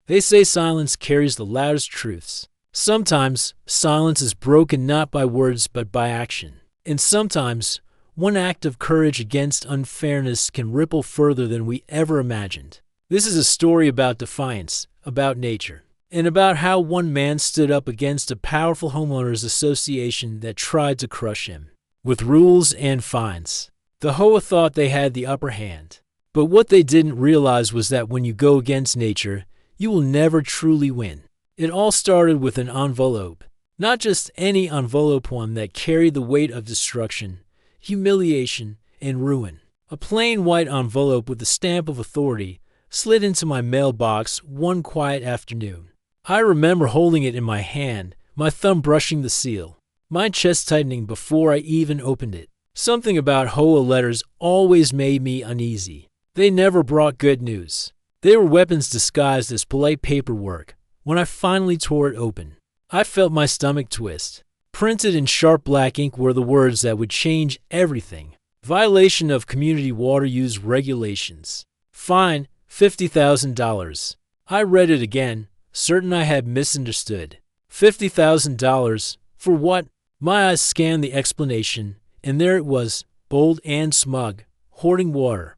They say silence carries the loudest truths. Sometimes, silence is broken not by words but by action. And sometimes, one act of courage against unfairness can ripple further than we ever imagined. This is a story about defiance, about nature, and about how one man stood up against a powerful homeowners association that tried to crush him. With rules and fines, the HOA thought they had the upper hand. But what they didn't realize was that when you go against nature, you will never truly win. It all started with an envelope. Not just any envelope, one that carried the weight of destruction, humiliation, and ruin. A plain white envelope with the stamp of authority slid into my mailbox one quiet afternoon. I remember holding it in my hand, my thumb brushing the seal, my chest tightening before I even opened it. Something about HOA letters always made me uneasy. They never brought good news. They were weapons disguised as polite paperwork. When I finally tore it open, I felt my stomach twist. Printed in sharp black ink were the words that would change everything. Violation of community water use regulations. Fine, $50,000. I read it again, certain I had misunderstood. $50,000? For what? My eyes scanned the explanation, and there it was, bold and smug, hoarding water.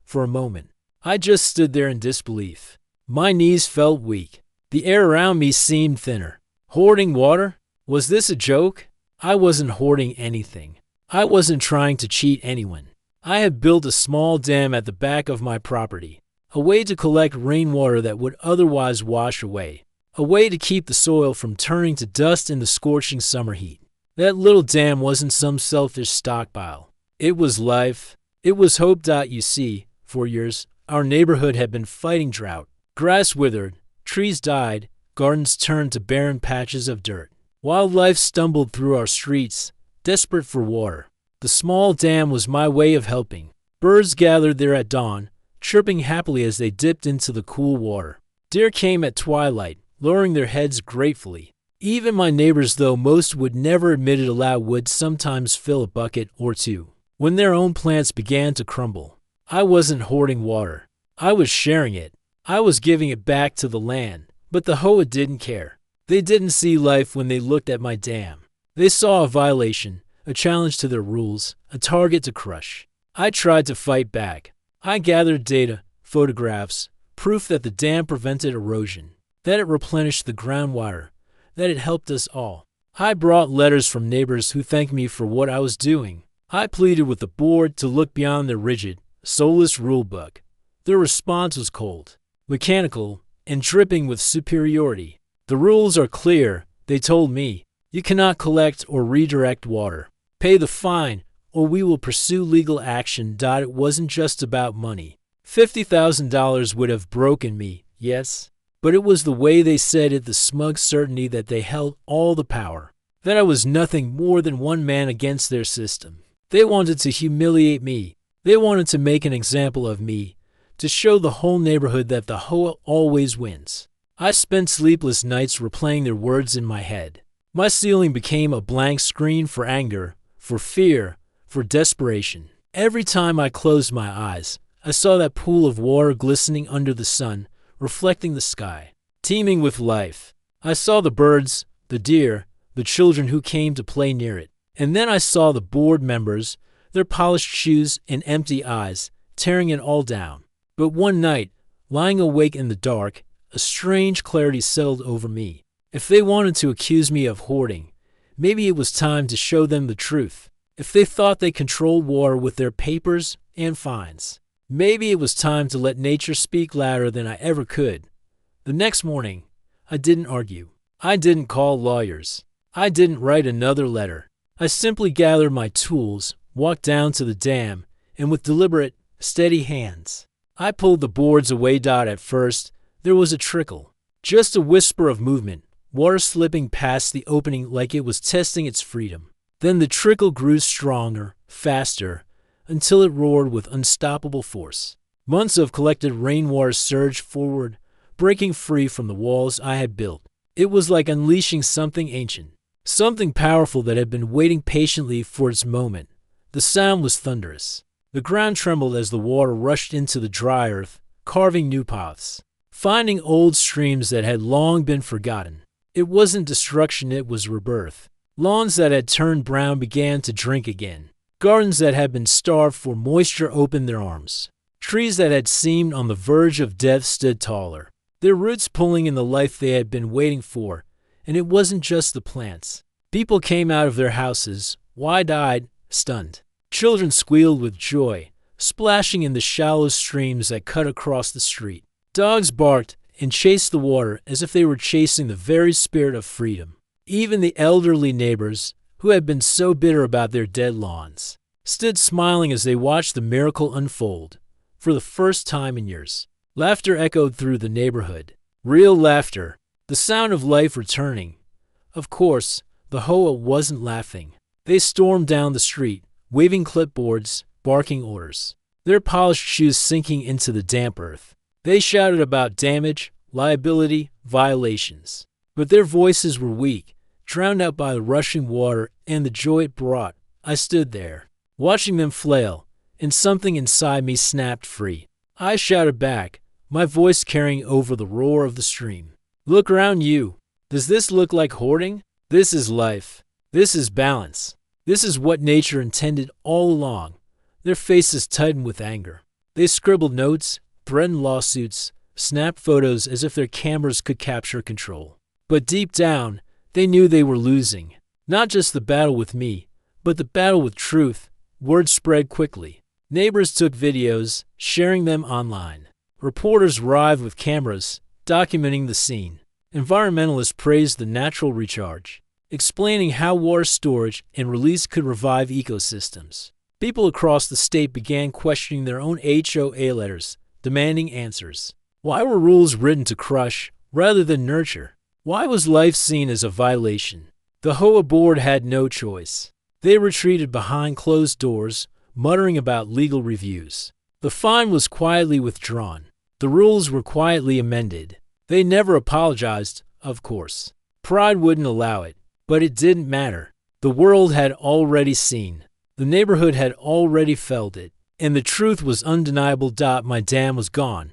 For a moment, I just stood there in disbelief. My knees felt weak. The air around me seemed thinner. Hoarding water? Was this a joke? I wasn't hoarding anything. I wasn't trying to cheat anyone. I had built a small dam at the back of my property, a way to collect rainwater that would otherwise wash away, a way to keep the soil from turning to dust in the scorching summer heat. That little dam wasn't some selfish stockpile. It was life. It was hope. You see, for years, our neighborhood had been fighting drought. Grass withered, trees died, gardens turned to barren patches of dirt. Wildlife stumbled through our streets, desperate for water. The small dam was my way of helping. Birds gathered there at dawn, chirping happily as they dipped into the cool water. Deer came at twilight, lowering their heads gratefully. Even my neighbors, though most would never admit it aloud, would sometimes fill a bucket or two when their own plants began to crumble. I wasn't hoarding water. I was sharing it. I was giving it back to the land. But the HOA didn't care. They didn't see life when they looked at my dam. They saw a violation, a challenge to their rules, a target to crush. I tried to fight back. I gathered data, photographs, proof that the dam prevented erosion, that it replenished the groundwater, that it helped us all. I brought letters from neighbors who thanked me for what I was doing. I pleaded with the board to look beyond their rigid, soulless rulebook. Their response was cold, mechanical, and dripping with superiority. The rules are clear, they told me. You cannot collect or redirect water. Pay the fine, or we will pursue legal action. It wasn't just about money. $50,000 would have broken me, yes, but it was the way they said it, the smug certainty that they held all the power, that I was nothing more than one man against their system. They wanted to humiliate me. They wanted to make an example of me, to show the whole neighborhood that the HOA always wins. I spent sleepless nights replaying their words in my head. My ceiling became a blank screen for anger, for fear, for desperation. Every time I closed my eyes, I saw that pool of water glistening under the sun, reflecting the sky, teeming with life. I saw the birds, the deer, the children who came to play near it. And then I saw the board members, their polished shoes and empty eyes, tearing it all down. But one night, lying awake in the dark, a strange clarity settled over me. If they wanted to accuse me of hoarding, maybe it was time to show them the truth. If they thought they controlled water with their papers and fines, maybe it was time to let nature speak louder than I ever could. The next morning, I didn't argue. I didn't call lawyers. I didn't write another letter. I simply gathered my tools, walked down to the dam, and with deliberate, steady hands, I pulled the boards away. At first, there was a trickle, just a whisper of movement, water slipping past the opening like it was testing its freedom. Then the trickle grew stronger, faster, until it roared with unstoppable force. Months of collected rainwater surged forward, breaking free from the walls I had built. It was like unleashing something ancient, something powerful that had been waiting patiently for its moment. The sound was thunderous. The ground trembled as the water rushed into the dry earth, carving new paths. finding old streams that had long been forgotten. It wasn't destruction, it was rebirth. Lawns that had turned brown began to drink again. Gardens that had been starved for moisture opened their arms. Trees that had seemed on the verge of death stood taller, their roots pulling in the life they had been waiting for. And it wasn't just the plants. People came out of their houses, wide-eyed, stunned. Children squealed with joy, splashing in the shallow streams that cut across the street. Dogs barked and chased the water as if they were chasing the very spirit of freedom. Even the elderly neighbors, who had been so bitter about their dead lawns, stood smiling as they watched the miracle unfold. For the first time in years, laughter echoed through the neighborhood. Real laughter, the sound of life returning. Of course, the HOA wasn't laughing. They stormed down the street, waving clipboards, barking orders, their polished shoes sinking into the damp earth. They shouted about damage, liability, violations. But their voices were weak, drowned out by the rushing water and the joy it brought. I stood there, watching them flail, and something inside me snapped free. I shouted back, my voice carrying over the roar of the stream. Look around you. Does this look like hoarding? This is life. This is balance. This is what nature intended all along. Their faces tightened with anger. They scribbled notes, threatened lawsuits, snapped photos as if their cameras could capture control. But deep down, they knew they were losing. Not just the battle with me, but the battle with truth. Word spread quickly. Neighbors took videos, sharing them online. Reporters arrived with cameras, documenting the scene. Environmentalists praised the natural recharge, explaining how water storage and release could revive ecosystems. People across the state began questioning their own HOA letters, demanding answers. Why were rules written to crush rather than nurture? Why was life seen as a violation? The HOA board had no choice. They retreated behind closed doors, muttering about legal reviews. The fine was quietly withdrawn. The rules were quietly amended. They never apologized, of course. Pride wouldn't allow it, but it didn't matter. The world had already seen. The neighborhood had already felt it. And the truth was undeniable. My dam was gone.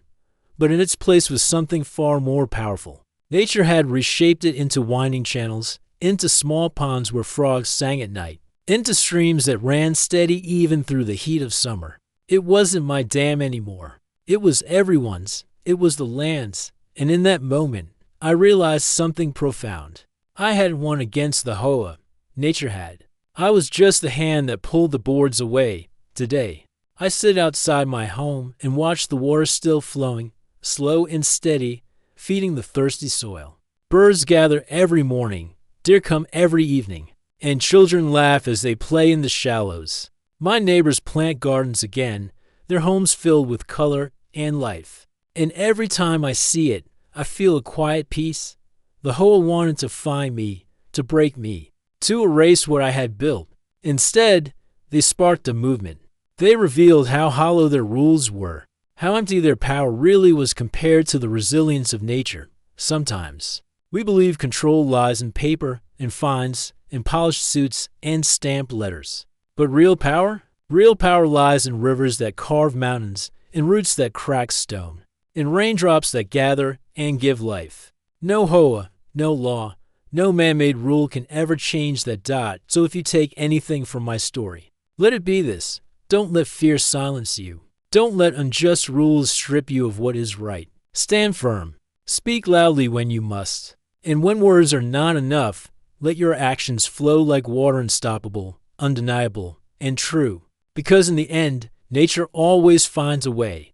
But in its place was something far more powerful. Nature had reshaped it into winding channels, into small ponds where frogs sang at night, into streams that ran steady even through the heat of summer. It wasn't my dam anymore. It was everyone's. It was the land's. And in that moment, I realized something profound. I hadn't won against the HOA. Nature had. I was just the hand that pulled the boards away. Today, I sit outside my home and watch the water still flowing, slow and steady, feeding the thirsty soil. Birds gather every morning, deer come every evening, and children laugh as they play in the shallows. My neighbors plant gardens again, their homes filled with color and life. And every time I see it, I feel a quiet peace. The HOA wanted to find me, to break me, to erase what I had built. Instead, they sparked a movement. They revealed how hollow their rules were, how empty their power really was compared to the resilience of nature. Sometimes, we believe control lies in paper, in fines, in polished suits, and stamped letters. But real power? Real power lies in rivers that carve mountains, in roots that crack stone, in raindrops that gather and give life. No HOA, no law, no man-made rule can ever change that dot. So if you take anything from my story, let it be this. Don't let fear silence you. Don't let unjust rules strip you of what is right. Stand firm. Speak loudly when you must. And when words are not enough, let your actions flow like water, unstoppable, undeniable, and true. Because in the end, nature always finds a way.